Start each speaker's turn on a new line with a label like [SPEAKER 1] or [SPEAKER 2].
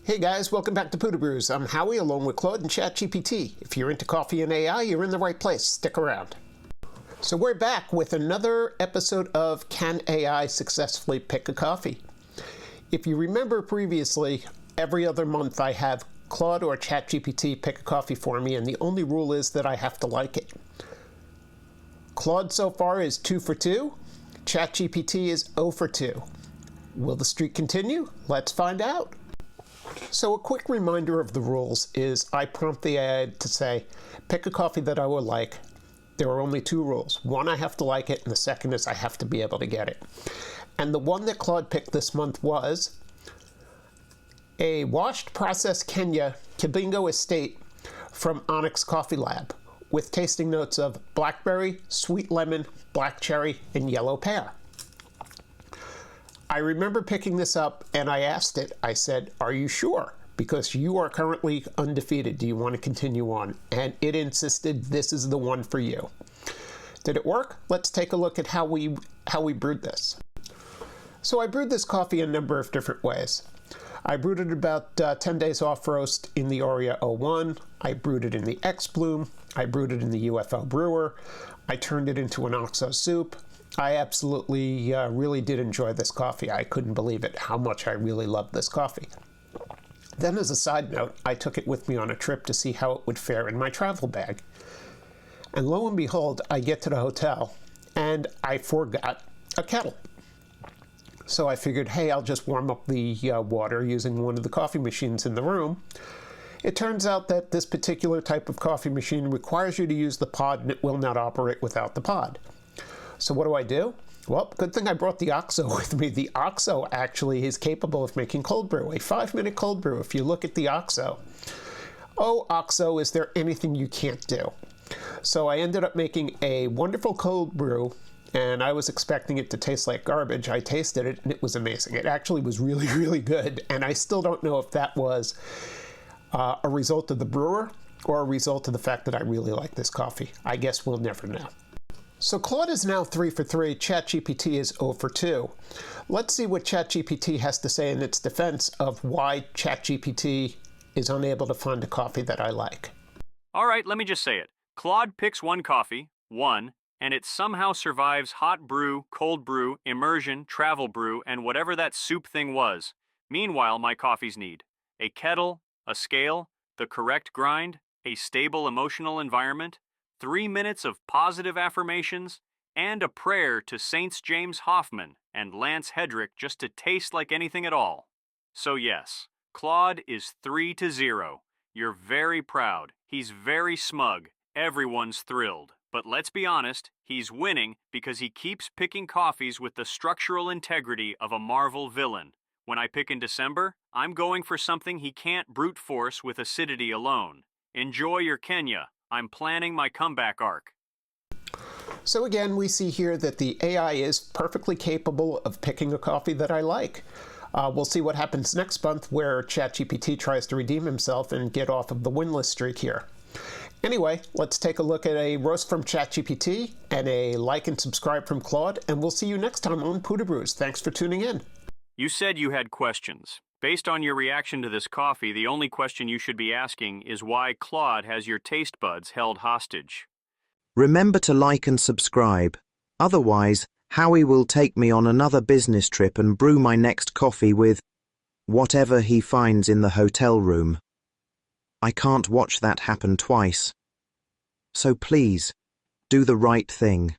[SPEAKER 1] Hey guys, welcome back to Pudubrews. I'm Howie along with Claude and ChatGPT. If you're into coffee and AI, you're in the right place. Stick around. So we're back with another episode of Can AI Successfully Pick a Coffee? If you remember previously, every other month I have Claude or ChatGPT pick a coffee for me, and the only rule is that I have to like it. Claude so far is 2 for 2. ChatGPT is 0 for 2. Will the streak continue? Let's find out. So a quick reminder of the rules is I prompt the AI to say, pick a coffee that I would like. There are only 2 rules. One, I have to like it, and the second is I have to be able to get it. And the one that Claude picked this month was a washed processed Kenya Kibingo Estate from Onyx Coffee Lab with tasting notes of blackberry, sweet lemon, black cherry, and yellow pear. I remember picking this up and I asked it, I said, are you sure? Because you are currently undefeated. Do you want to continue on? And it insisted this is the one for you. Did it work? Let's take a look at how we brewed this. So I brewed this coffee a number of different ways. I brewed it about 10 days off roast in the Oria 01. I brewed it in the X Bloom. I brewed it in the UFO brewer. I turned it into an OXO soup. I absolutely really did enjoy this coffee. I couldn't believe it, how much I really loved this coffee. Then as a side note, I took it with me on a trip to see how it would fare in my travel bag. And lo and behold, I get to the hotel and I forgot a kettle. So I figured, hey, I'll just warm up the water using one of the coffee machines in the room. It turns out that this particular type of coffee machine requires you to use the pod and it will not operate without the pod. So what do? Well, good thing I brought the OXO with me. The OXO actually is capable of making cold brew, a 5-minute cold brew. If you look at the OXO, oh, OXO, is there anything you can't do? So I ended up making a wonderful cold brew, and I was expecting it to taste like garbage. I tasted it, and it was amazing. It actually was really, really good, and I still don't know if that was a result of the brewer or a result of the fact that I really like this coffee. I guess we'll never know. So Claude is now 3 for 3, ChatGPT is 0 for 2. Let's see what ChatGPT has to say in its defense of why ChatGPT is unable to find a coffee that I like.
[SPEAKER 2] All right, let me just say it. Claude picks one coffee, and it somehow survives hot brew, cold brew, immersion, travel brew, and whatever that soup thing was. Meanwhile, my coffees need a kettle, a scale, the correct grind, a stable emotional environment, 3 minutes of positive affirmations, and a prayer to Saints James Hoffman and Lance Hedrick just to taste like anything at all. So yes, Claude is 3-0. You're very proud. He's very smug. Everyone's thrilled. But let's be honest, he's winning because he keeps picking coffees with the structural integrity of a Marvel villain. When I pick in December, I'm going for something he can't brute force with acidity alone. Enjoy your Kenya. I'm planning my comeback arc.
[SPEAKER 1] So again, we see here that the AI is perfectly capable of picking a coffee that I like. We'll see what happens next month where ChatGPT tries to redeem himself and get off of the winless streak here. Anyway, let's take a look at a roast from ChatGPT and a like and subscribe from Claude, and we'll see you next time on Pudubrews. Thanks for tuning in.
[SPEAKER 2] You said you had questions. Based on your reaction to this coffee, the only question you should be asking is why Claude has your taste buds held hostage.
[SPEAKER 3] Remember to like and subscribe. Otherwise, Howie will take me on another business trip and brew my next coffee with whatever he finds in the hotel room. I can't watch that happen twice. So please, do the right thing.